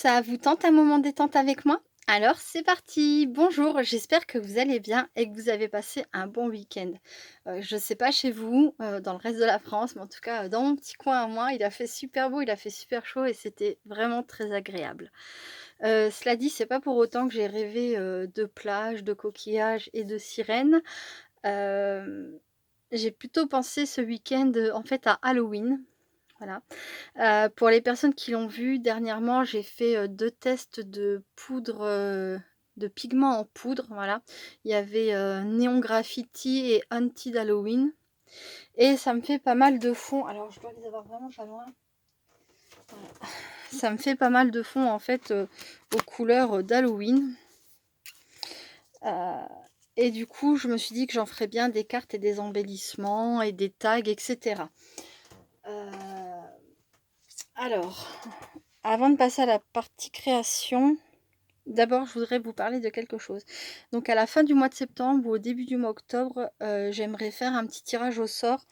Ça vous tente un moment détente avec moi? Alors c'est parti! Bonjour, j'espère que vous allez bien et que vous avez passé un bon week-end. Je ne sais pas chez vous, dans le reste de la France, mais en tout cas, dans mon petit coin à moi, il a fait super beau, il a fait super chaud et c'était vraiment très agréable. Cela dit, c'est pas pour autant que j'ai rêvé, de plage, de coquillages et de sirènes. Hem, j'ai plutôt pensé ce week-end, en fait, à Halloween, voilà. Pour les personnes qui l'ont vu, dernièrement, j'ai fait, 2 tests de poudre, de pigments en poudre, voilà. Il y avait, Néon Graffiti et Haunted Halloween et ça me fait pas mal de fond. Alors je dois les avoir vraiment pas loin. Voilà. Ça me fait pas mal de fond, en fait, aux couleurs, d'Halloween. Heu et du coup, je me suis dit que j'en ferais bien des cartes et des embellissements et des tags et cetera. Heu, alors, avant de passer à la partie création, d'abord, je voudrais vous parler de quelque chose. Donc à la fin du mois de septembre ou au début du mois octobre, j'aimerais faire un petit tirage au sort,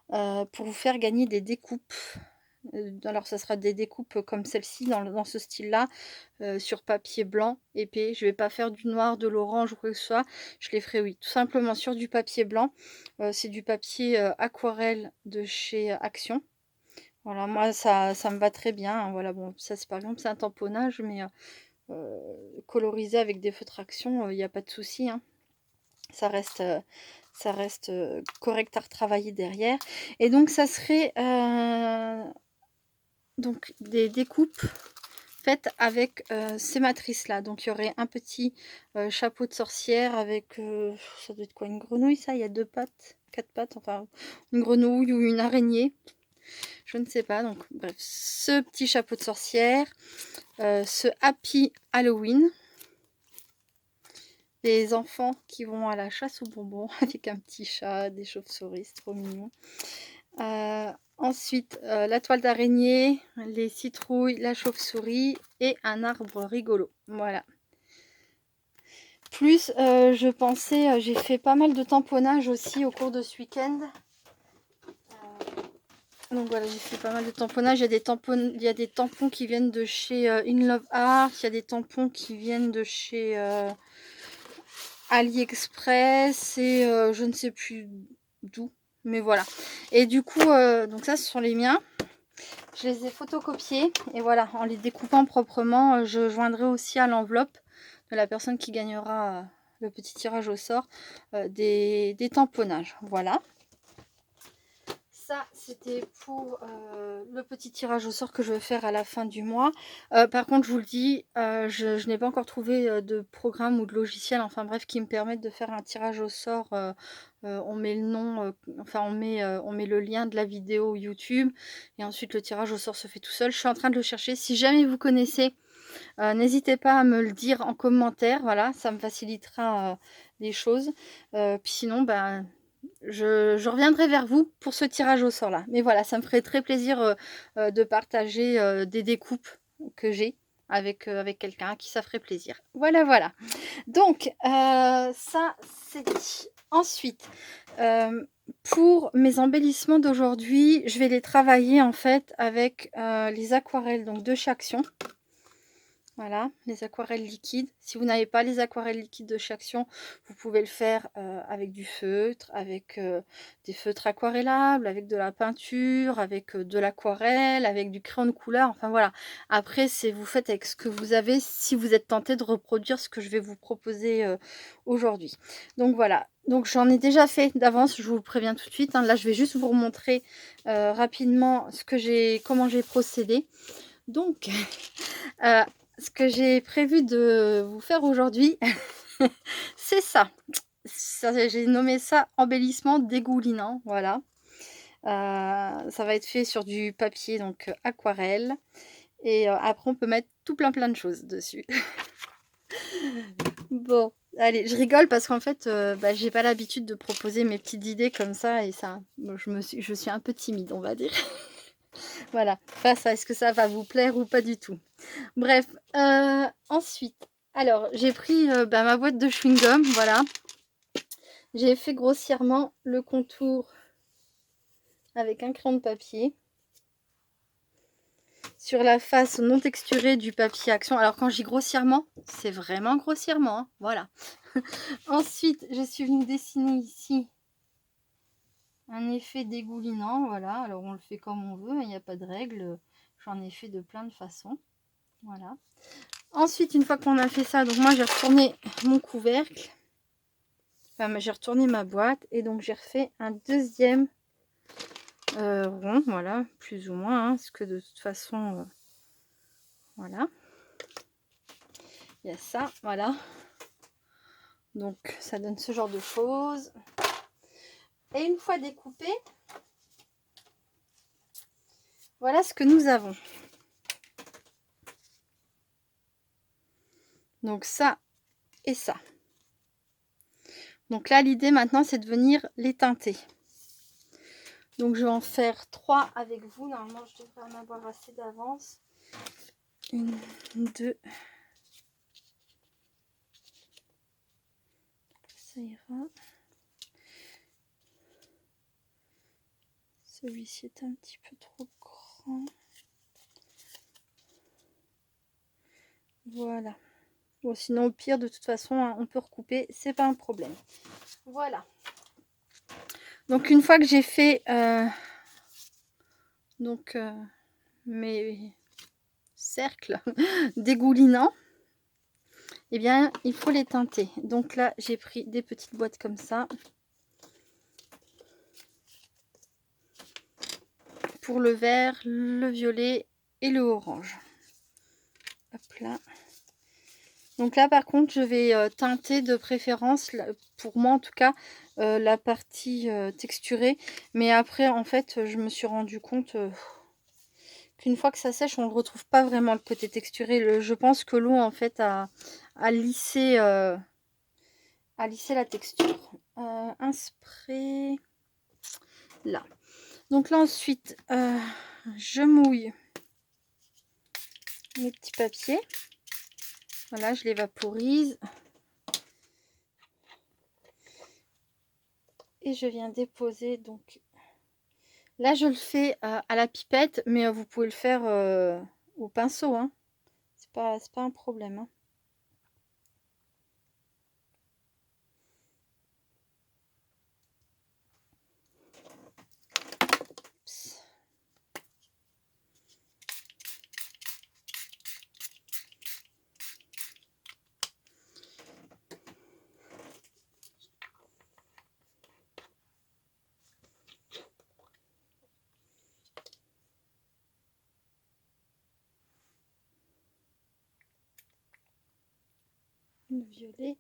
pour vous faire gagner des découpes. Alors ça sera des découpes comme celle-ci dans ce style-là, sur papier blanc épais. Je vais pas faire du noir, de l'orange ou quoi que ce soit. Je les ferai, oui, tout simplement sur du papier blanc. C'est du papier, aquarelle de chez Action. Voilà, moi ça me va très bien, hein. Voilà, bon, ça c'est par exemple, c'est un tamponnage, mais colorisé avec des feutres Action, il y a pas de souci, hein. Ça reste, correct à retravailler derrière et donc ça serait, donc des découpes faites avec, ces matrices-là. Donc il y aurait un petit, chapeau de sorcière avec, ça doit être quoi? Une grenouille ça? Il y a 2 pattes, 4 pattes, enfin une grenouille ou une araignée, je ne sais pas. Donc bref, ce petit chapeau de sorcière, ce Happy Halloween. Des enfants qui vont à la chasse aux bonbons avec un petit chat, des chauves-souris, c'est trop mignon. Ensuite, la toile d'araignée, les citrouilles, la chauve-souris et un arbre rigolo. Voilà. Plus, je pensais, j'ai fait pas mal de tamponnage aussi au cours de ce week-end. Donc voilà, j'ai fait pas mal de tamponnage. Il y a des tampons qui viennent de chez In Love Art. Il y a des tampons qui viennent de chez AliExpress et je ne sais plus d'où, mais voilà. Et du coup, donc ça, ce sont les miens. Je les ai photocopiés et voilà, en les découpant proprement, je joindrai aussi à l'enveloppe de la personne qui gagnera le petit tirage au sort des tamponnages. Voilà. Ça, c'était pour le petit tirage au sort que je vais faire à la fin du mois. Par contre, je vous le dis, je n'ai pas encore trouvé de programme ou de logiciel, enfin bref, qui me permette de faire un tirage au sort. On met le nom, enfin on met le lien de la vidéo YouTube et ensuite le tirage au sort se fait tout seul. Je suis en train de le chercher. Si jamais vous connaissez, n'hésitez pas à me le dire en commentaire. Voilà, ça me facilitera les choses. Puis sinon, ben je reviendrai vers vous pour ce tirage au sort là. Mais voilà, ça me ferait très plaisir, de partager, des découpes que j'ai avec quelqu'un à qui ça ferait plaisir. Voilà, voilà. Donc, ça c'est dit. Ensuite, pour mes embellissements d'aujourd'hui, je vais les travailler en fait avec, les aquarelles donc de chez Action. Voilà, les aquarelles liquides. Si vous n'avez pas les aquarelles liquides de chez Action, vous pouvez le faire avec du feutre, avec des feutres aquarellables, avec de la peinture, avec de l'aquarelle, avec du crayon de couleur. Enfin voilà. Après, c'est vous faites avec ce que vous avez si vous êtes tenté de reproduire ce que je vais vous proposer aujourd'hui. Donc voilà. Donc j'en ai déjà fait d'avance, je vous le préviens tout de suite, hein. Là, je vais juste vous remontrer rapidement comment j'ai procédé. Donc, ce que j'ai prévu de vous faire aujourd'hui, c'est ça. J'ai nommé ça embellissement dégoulinant, voilà. Ça va être fait sur du papier donc aquarelle et après on peut mettre tout plein de choses dessus. Bon, allez, je rigole parce qu'en fait, bah, j'ai pas l'habitude de proposer mes petites idées comme ça et ça, bon, je suis un peu timide, on va dire. Voilà, face à est-ce que ça va vous plaire ou pas du tout. Bref, ensuite, alors j'ai pris, bah, ma boîte de chewing-gum, voilà. J'ai fait grossièrement le contour avec un crayon de papier sur la face non texturée du papier action. Alors quand je dis grossièrement, c'est vraiment grossièrement, hein, voilà. Ensuite, je suis venue dessiner ici un effet dégoulinant, voilà. Alors on le fait comme on veut, il n'y a pas de règle. J'en ai fait de plein de façons, voilà. Ensuite, une fois qu'on a fait ça, donc moi j'ai retourné mon couvercle. Enfin, j'ai retourné ma boîte et donc j'ai refait un deuxième rond, voilà, plus ou moins, hein, parce que de toute façon, voilà. Il y a ça, voilà. Donc ça donne ce genre de choses. Et une fois découpé, voilà ce que nous avons. Donc ça et ça. Donc là, l'idée maintenant, c'est de venir les teinter. Donc je vais en faire 3 avec vous. Normalement, je devrais en avoir assez d'avance. 1, 2. Ça ira. Celui-ci est un petit peu trop grand. Voilà. Bon, sinon, au pire, de toute façon, hein, on peut recouper. C'est pas un problème. Voilà. Donc, une fois que j'ai fait mes cercles dégoulinants, eh bien, il faut les teinter. Donc là, j'ai pris des petites boîtes comme ça. Pour le vert, le violet et le orange. Hop là. Donc là, par contre, je vais teinter de préférence, pour moi en tout cas, la partie texturée. Mais après, en fait, je me suis rendu compte qu'une fois que ça sèche, on ne retrouve pas vraiment le côté texturé. Je pense que l'eau, en fait, a lissé la texture. Un spray là. Donc là, ensuite, je mouille mes petits papiers. Voilà, je les vaporise. Et je viens déposer, donc là je le fais à la pipette, mais vous pouvez le faire au pinceau, hein. C'est pas un problème, hein. Le violet.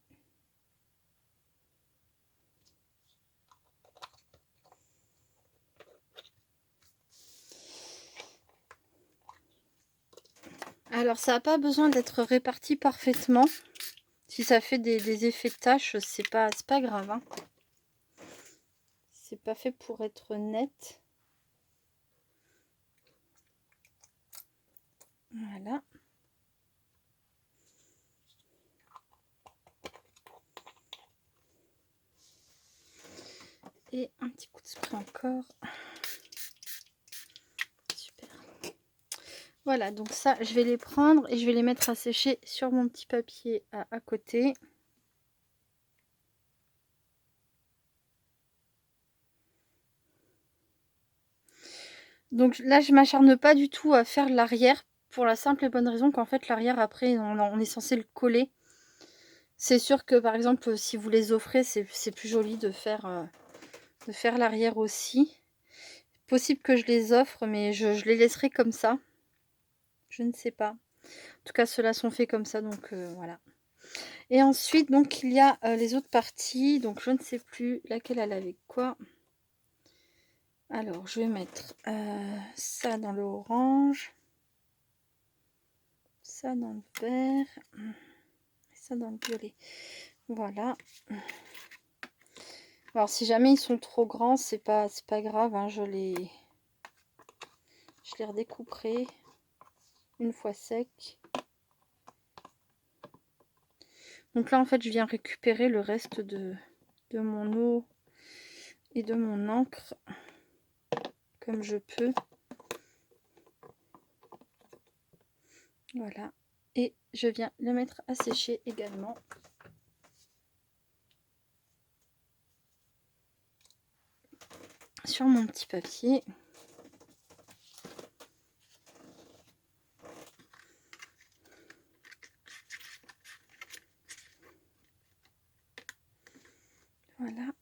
Alors ça n'a pas besoin d'être réparti parfaitement. Si ça fait des effets de taches, c'est pas grave, hein. C'est pas fait pour être net. Voilà. Et un petit coup de spray encore. Super. Voilà, donc ça, je vais les prendre et je vais les mettre à sécher sur mon petit papier à côté. Donc là, je m'acharne pas du tout à faire l'arrière pour la simple et bonne raison qu'en fait, l'arrière, après, on est censé le coller. C'est sûr que, par exemple, si vous les offrez, c'est plus joli de faire l'arrière aussi. Possible que je les offre, mais je les laisserai comme ça. Je ne sais pas. En tout cas, ceux-là sont faits comme ça, donc voilà. Et ensuite, donc, il y a les autres parties. Donc, je ne sais plus laquelle elle avait quoi. Alors, je vais mettre ça dans l'orange. Ça dans le vert. Et ça dans le violet. Voilà. Alors, si jamais ils sont trop grands, c'est pas grave. Hein, je les redécouperai une fois secs. Donc là, en fait, je viens récupérer le reste de mon eau et de mon encre comme je peux. Voilà. Et je viens le mettre à sécher également. Sur mon petit papier. Voilà.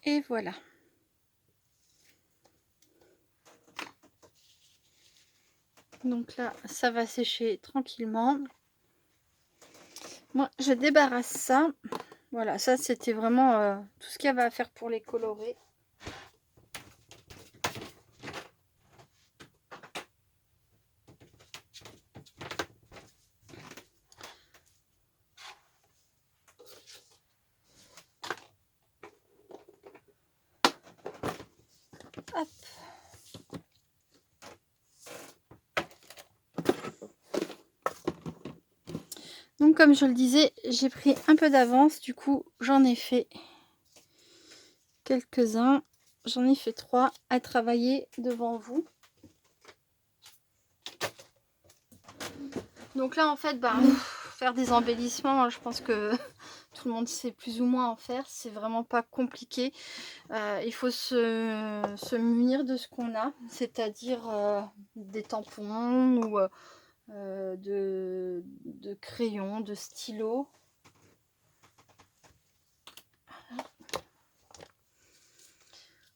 Et voilà. Donc là, ça va sécher tranquillement. Moi, je débarrasse ça. Voilà, ça c'était vraiment tout ce qu'il y avait à faire pour les colorer. Hop. Donc comme je le disais, j'ai pris un peu d'avance, du coup j'en ai fait quelques-uns. J'en ai fait 3 à travailler devant vous. Donc là en fait, faire des embellissements, je pense que tout le monde sait plus ou moins en faire. C'est vraiment pas compliqué. Il faut se munir de ce qu'on a, c'est-à-dire des tampons ou de crayons, de stylos.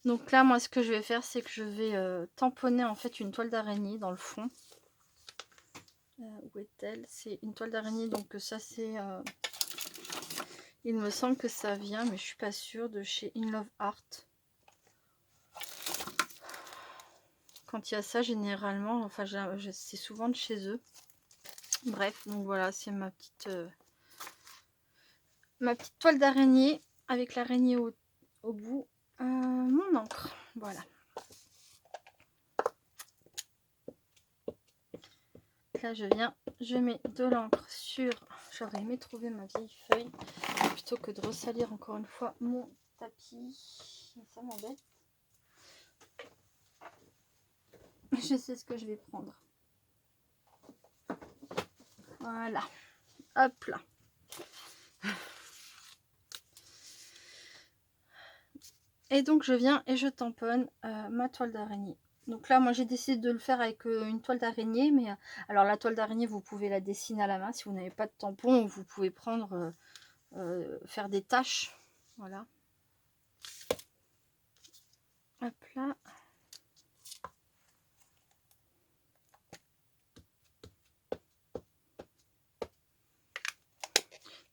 Donc là, moi, ce que je vais faire, c'est que je vais tamponner en fait une toile d'araignée dans le fond. Où est-elle? C'est une toile d'araignée, donc ça c'est... il me semble que ça vient, mais je suis pas sûre, de chez In Love Art. Quand il y a ça, généralement, enfin c'est souvent de chez eux. Bref, donc voilà, c'est ma petite toile d'araignée avec l'araignée au bout. Mon encre, voilà. Là je mets de l'encre sur... J'aurais aimé trouver ma vieille feuille plutôt que de ressalir encore une fois mon tapis. Ça m'embête. Je sais ce que je vais prendre. Voilà. Hop là. Et donc je viens et je tamponne ma toile d'araignée. Donc là, moi j'ai décidé de le faire avec une toile d'araignée. Mais alors la toile d'araignée, vous pouvez la dessiner à la main. Si vous n'avez pas de tampon, vous pouvez prendre, faire des taches. Voilà. Hop là.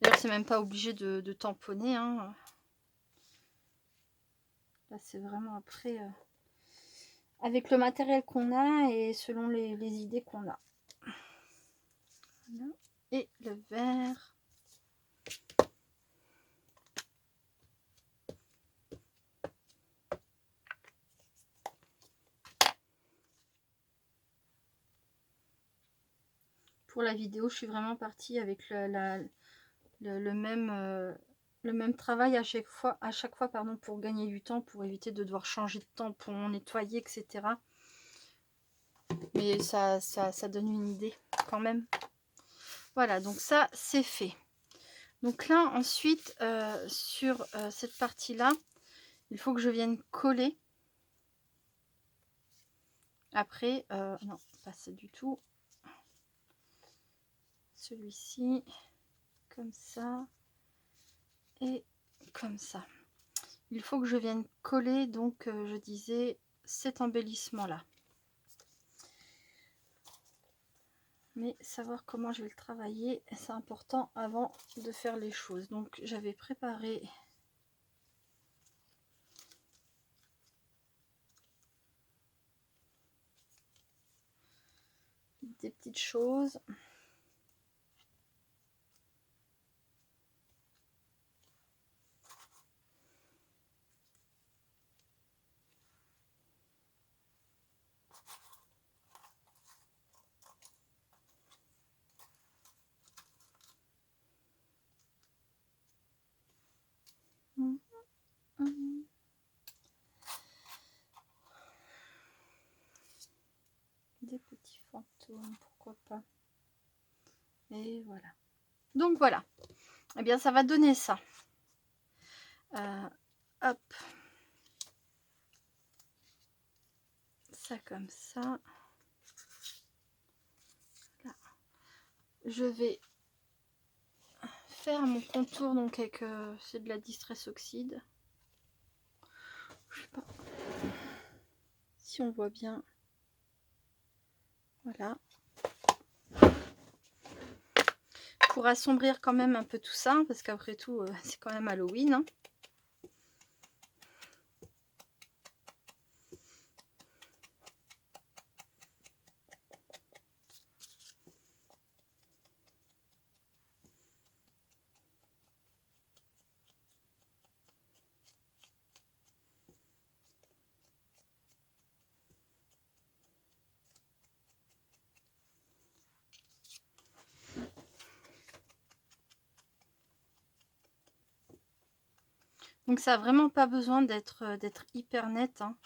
D'ailleurs, c'est même pas obligé de tamponner. Hein. Là, c'est vraiment après, avec le matériel qu'on a et selon les idées qu'on a. Voilà. Et le vert. Pour la vidéo, je suis vraiment partie avec le même travail à chaque fois, pardon, pour gagner du temps, pour éviter de devoir changer de tampon, nettoyer, etc. Mais ça donne une idée quand même. Voilà, donc ça c'est fait. Donc là ensuite sur cette partie là, il faut que je vienne coller. Après, non, pas ça du tout. Celui-ci, comme ça et comme ça. Il faut que je vienne coller, donc je disais, cet embellissement là. Mais savoir comment je vais le travailler, c'est important avant de faire les choses. Donc j'avais préparé des petites choses. Des petits fantômes, pourquoi pas. Et voilà. Donc voilà. Eh bien, ça va donner ça. Hop. Ça comme ça. Là. Je vais faire mon contour donc avec c'est de la Distress Oxide. Je sais pas si on voit bien. Voilà. Pour assombrir quand même un peu tout ça, parce qu'après tout, c'est quand même Halloween. Hein. Donc ça n'a vraiment pas besoin d'être hyper net. Hein.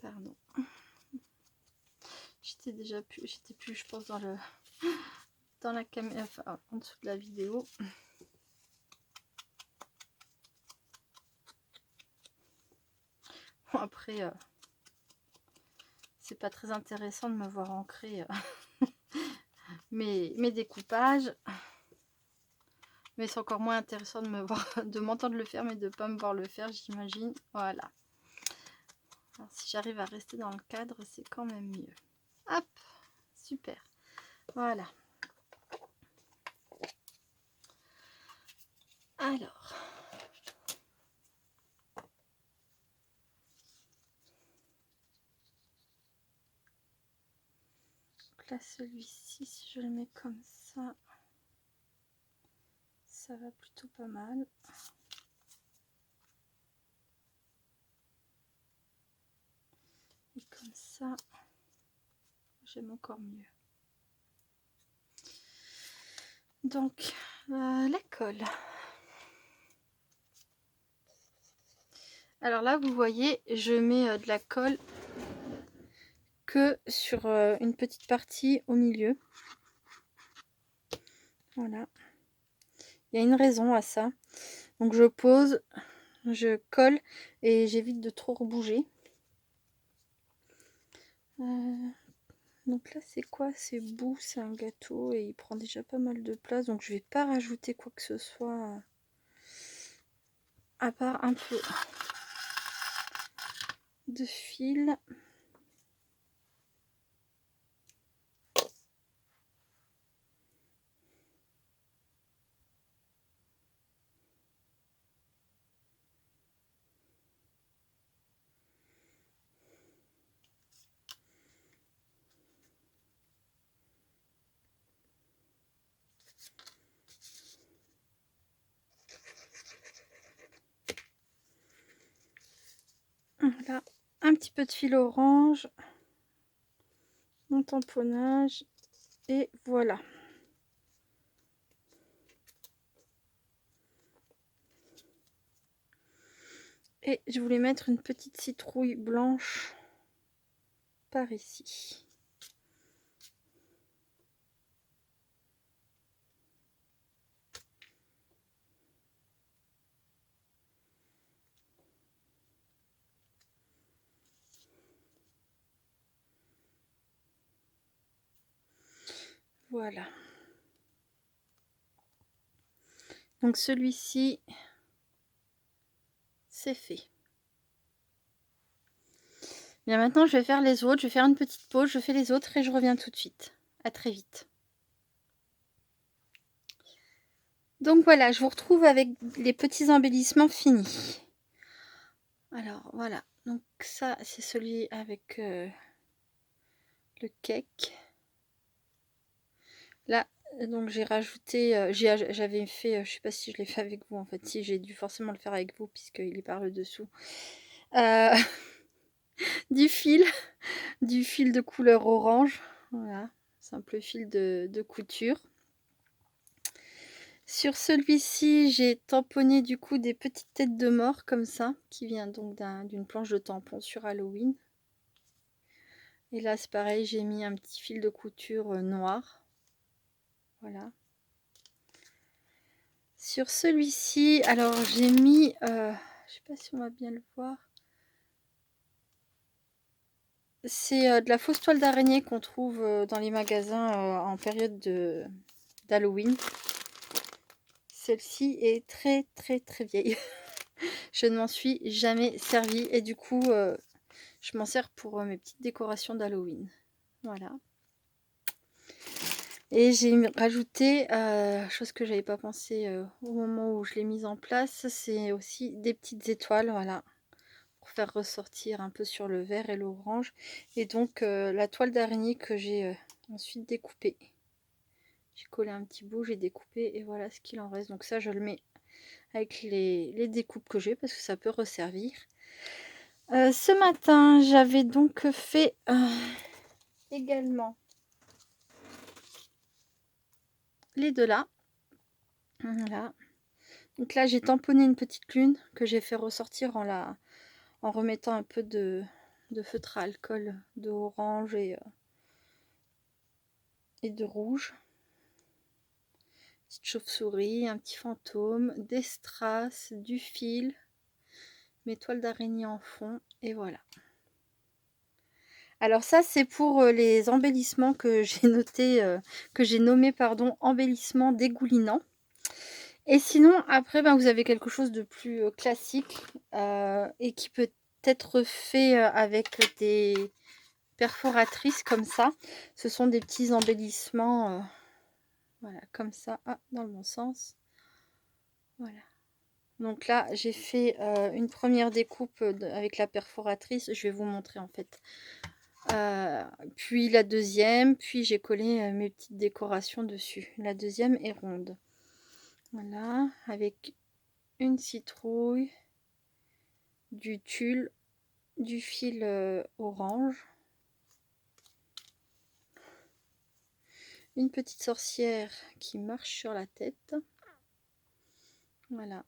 Pardon. J'étais plus, je pense, dans la caméra, enfin, en dessous de la vidéo. Bon, après, c'est pas très intéressant de me voir ancrer mes découpages. Mais c'est encore moins intéressant de me voir, de m'entendre le faire, mais de ne pas me voir le faire, j'imagine. Voilà. Alors, si j'arrive à rester dans le cadre, c'est quand même mieux. Hop, super. Voilà. Alors. Donc là, celui-ci, si je le mets comme ça, ça va plutôt pas mal. Et comme ça, j'aime encore mieux. Donc, la colle. Alors là, vous voyez, je mets de la colle que sur une petite partie au milieu. Voilà. Il y a une raison à ça. Donc je pose, je colle et j'évite de trop rebouger. Donc là, c'est quoi? C'est bout, c'est un gâteau et il prend déjà pas mal de place. Donc je vais pas rajouter quoi que ce soit à part un peu de fil. Voilà, un petit peu de fil orange, mon tamponnage et voilà. Et je voulais mettre une petite citrouille blanche par ici. Voilà. Donc celui-ci, c'est fait. Bien, maintenant je vais faire les autres. Je vais faire une petite pause, je fais les autres et je reviens tout de suite. À très vite. Donc voilà, je vous retrouve avec les petits embellissements finis. Alors voilà, donc ça c'est celui avec le cake. Là, donc j'ai rajouté, j'avais fait, je sais pas si je l'ai fait avec vous en fait, si j'ai dû forcément le faire avec vous puisqu'il est par le dessous. du fil, du fil de couleur orange. Voilà, simple fil de couture. Sur celui-ci, j'ai tamponné du coup des petites têtes de mort comme ça, qui vient donc d'une planche de tampon sur Halloween. Et là, c'est pareil, j'ai mis un petit fil de couture noir. Voilà. Sur celui-ci, alors j'ai mis, je sais pas si on va bien le voir. C'est de la fausse toile d'araignée qu'on trouve dans les magasins en période d'Halloween. Celle-ci est très très très vieille. Je ne m'en suis jamais servie et du coup je m'en sers pour mes petites décorations d'Halloween. Voilà. Et j'ai rajouté, chose que j'avais pas pensé au moment où je l'ai mise en place, c'est aussi des petites étoiles, voilà, pour faire ressortir un peu sur le vert et l'orange. Et donc la toile d'araignée que j'ai ensuite découpée. J'ai collé un petit bout, j'ai découpé et voilà ce qu'il en reste. Donc ça, je le mets avec les découpes que j'ai parce que ça peut resservir. Ce matin, j'avais donc fait également les deux là. Voilà. Donc là, j'ai tamponné une petite lune que j'ai fait ressortir en remettant un peu de feutre à alcool de orange et de rouge. Petite chauve-souris, un petit fantôme, des strass, du fil, mes toiles d'araignée en fond et voilà. Alors ça, c'est pour les embellissements que j'ai nommé pardon, embellissements dégoulinants. Et sinon, après, ben, vous avez quelque chose de plus classique et qui peut être fait avec des perforatrices comme ça. Ce sont des petits embellissements, voilà, comme ça, dans le bon sens. Voilà. Donc là, j'ai fait une première découpe avec la perforatrice. Je vais vous montrer en fait. Puis la deuxième, puis j'ai collé mes petites décorations dessus. La deuxième est ronde. Voilà, avec une citrouille, du tulle, du fil orange, une petite sorcière qui marche sur la tête. Voilà.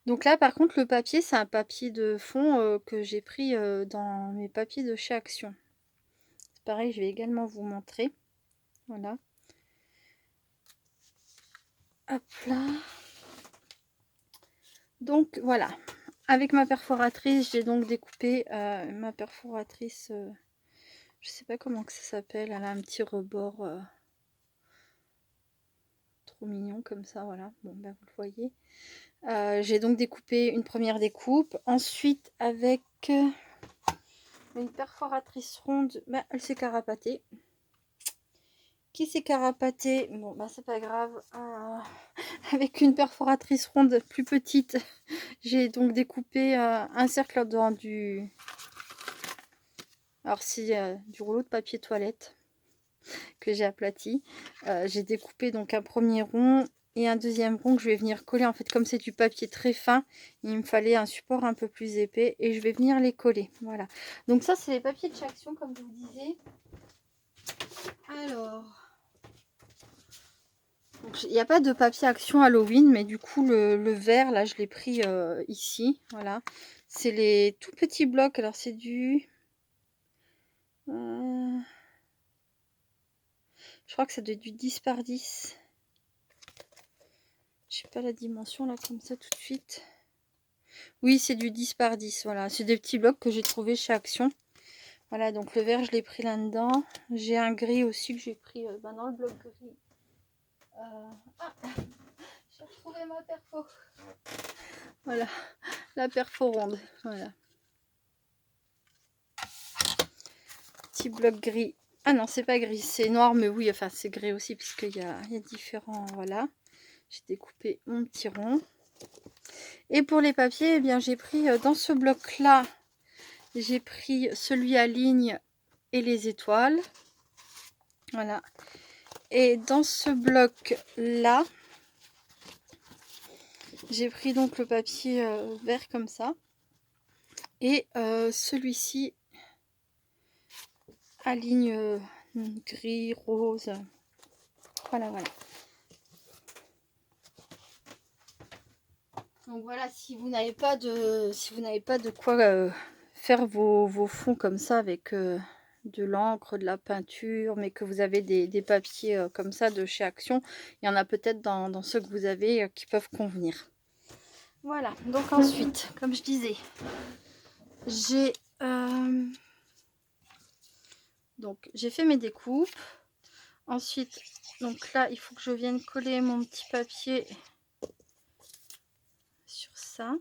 Donc là, par contre, le papier, c'est un papier de fond que j'ai pris dans mes papiers de chez Action. C'est pareil, je vais également vous montrer. Voilà. Hop là. Donc voilà. Avec ma perforatrice, j'ai donc découpé ma perforatrice. Je sais pas comment que ça s'appelle. Elle a un petit rebord trop mignon comme ça. Voilà. Bon, ben vous le voyez. J'ai donc découpé une première découpe. Ensuite, avec une perforatrice ronde, ben, elle s'est carapatée. Qui s'est carapatée, bon, bah c'est pas grave. Avec une perforatrice ronde plus petite, j'ai donc découpé un cercle dans du. Alors, c'est du rouleau de papier toilette que j'ai aplati. J'ai découpé donc un premier rond et un deuxième rond que je vais venir coller. En fait, comme c'est du papier très fin, il me fallait un support un peu plus épais et je vais venir les coller. Voilà. Donc ça, c'est les papiers de chez Action, comme je vous disais. Alors, il n'y a pas de papier Action Halloween, mais du coup, le vert, là, je l'ai pris ici. Voilà. C'est les tout petits blocs. Alors, c'est du. Je crois que ça doit être du 10 par 10. Je sais pas la dimension là comme ça tout de suite. Oui, c'est du 10 par 10. Voilà, c'est des petits blocs que j'ai trouvé chez Action. Voilà, donc le vert, je l'ai pris là-dedans. J'ai un gris aussi que j'ai pris dans le bloc gris. J'ai retrouvé ma perfo. Voilà, la perfo ronde. Voilà. Petit bloc gris. Ah non, c'est pas gris, c'est noir, mais oui, enfin c'est gris aussi puisqu'il y a différents. Voilà. J'ai découpé mon petit rond. Et pour les papiers, eh bien j'ai pris dans ce bloc là, j'ai pris celui à ligne et les étoiles. Voilà. Et dans ce bloc là, j'ai pris donc le papier vert comme ça. Et celui-ci à ligne gris, rose. Voilà, voilà. Donc voilà, si vous n'avez pas de quoi faire vos fonds comme ça avec de l'encre, de la peinture, mais que vous avez des papiers comme ça de chez Action, il y en a peut-être dans ceux que vous avez qui peuvent convenir. Voilà, donc ensuite, comme je disais, j'ai fait mes découpes. Ensuite, donc là, il faut que je vienne coller mon petit papier sur ça.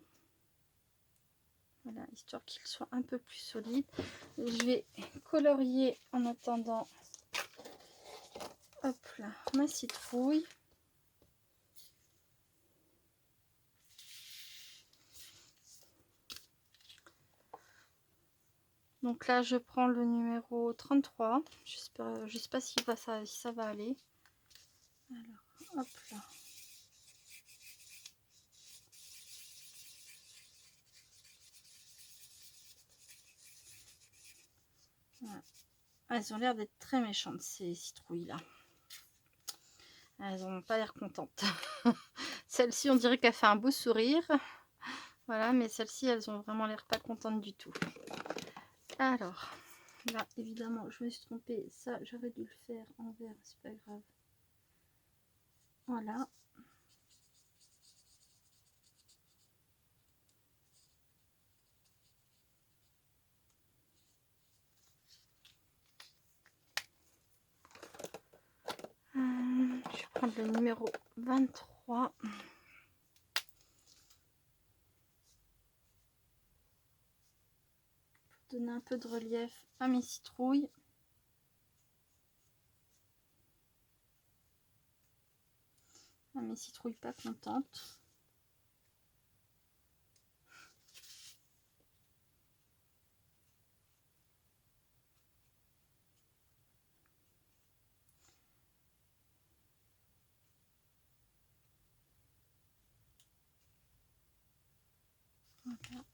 Voilà, histoire qu'il soit un peu plus solide. Je vais colorier en attendant, hop là, ma citrouille. Donc là, je prends le numéro 33. J'espère, je sais pas si ça va aller. Alors, hop là. Voilà. Elles ont l'air d'être très méchantes, ces citrouilles-là. Elles n'ont pas l'air contentes. Celle-ci, on dirait qu'elle fait un beau sourire. Voilà, mais celles-ci, elles ont vraiment l'air pas contentes du tout. Alors, là, évidemment, je me suis trompée. Ça, j'aurais dû le faire en vert, c'est pas grave. Voilà. Je vais prendre le numéro 23. Pour donner un peu de relief à mes citrouilles. À mes citrouilles pas contentes. Voilà.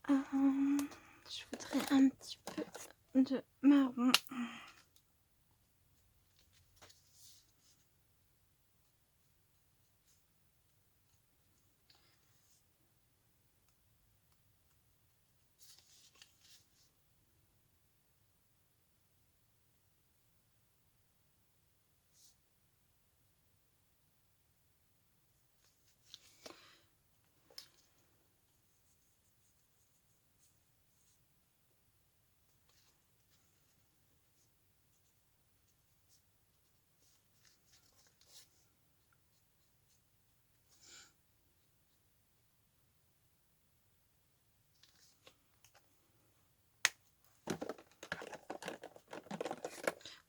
Je voudrais un petit peu de marron.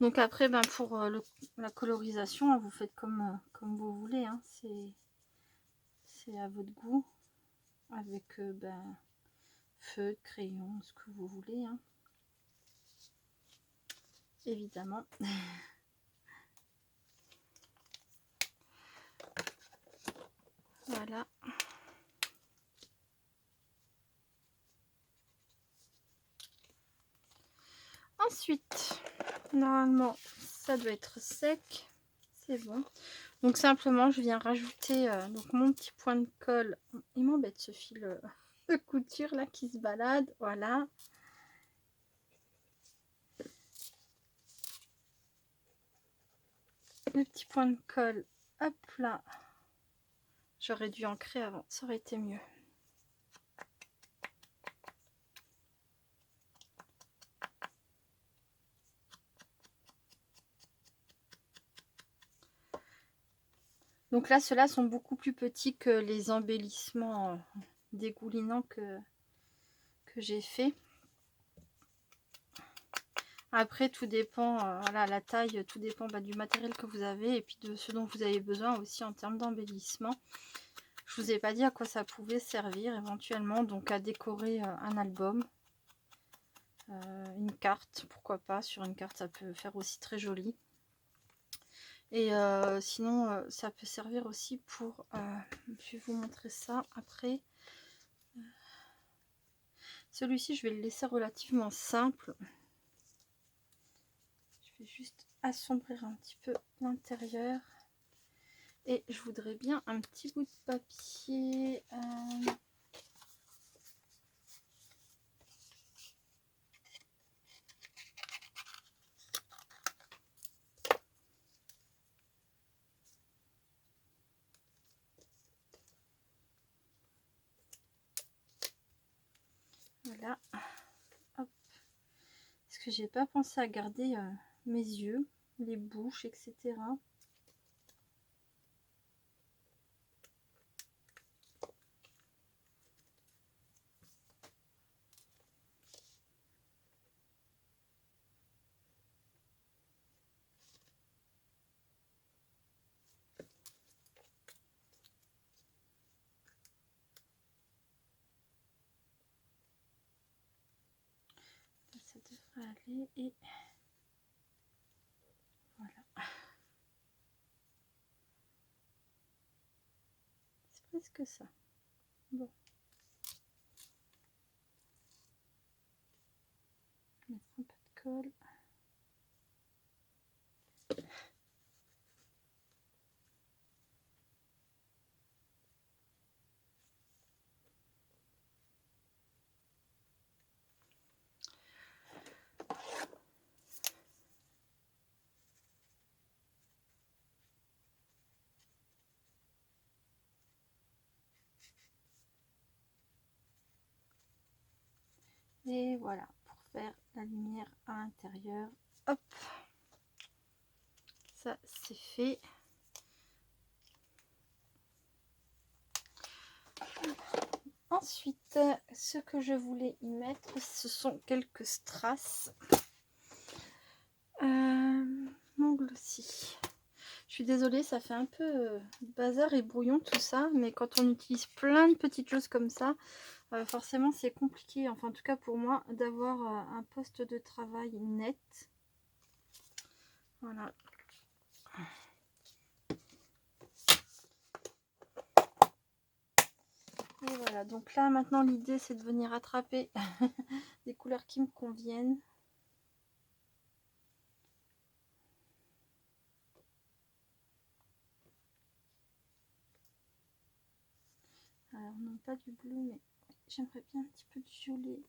Donc après, ben pour la colorisation, vous faites comme vous voulez. Hein. C'est à votre goût. Avec ben, feutre, crayon, ce que vous voulez. Hein. Évidemment. Voilà. Ensuite, normalement, ça doit être sec. C'est bon. Donc simplement, je viens rajouter donc mon petit point de colle. Il m'embête ce fil de couture là qui se balade. Voilà. Le petit point de colle, hop là. J'aurais dû ancrer avant, ça aurait été mieux. Donc là, ceux-là sont beaucoup plus petits que les embellissements dégoulinants que j'ai fait. Après, tout dépend, voilà, la taille, tout dépend du matériel que vous avez et puis de ce dont vous avez besoin aussi en termes d'embellissement. Je Je vous ai pas dit à quoi ça pouvait servir éventuellement, donc à décorer un album, une carte, pourquoi pas. Sur une carte, ça peut faire aussi très joli. Et sinon, ça peut servir aussi pour... je vais vous montrer ça après. Celui-ci, je vais le laisser relativement simple. Je vais juste assombrir un petit peu l'intérieur. Et je voudrais bien un petit bout de papier. Voilà. Hop. Parce que j'ai pas pensé à garder mes yeux, les bouches, etc. Ça devrait aller et voilà. C'est presque ça. Bon. Mettre un peu de colle. Et voilà, pour faire la lumière à l'intérieur. Hop, ça c'est fait. Ensuite, ce que je voulais y mettre, ce sont quelques strass. Mon glossy. Je suis désolée, ça fait un peu bazar et brouillon tout ça, mais quand on utilise plein de petites choses comme ça, forcément c'est compliqué, enfin en tout cas pour moi, d'avoir un poste de travail net. Voilà. Et voilà, donc là maintenant l'idée c'est de venir attraper des couleurs qui me conviennent. Alors non pas du bleu, mais j'aimerais bien un petit peu de violet.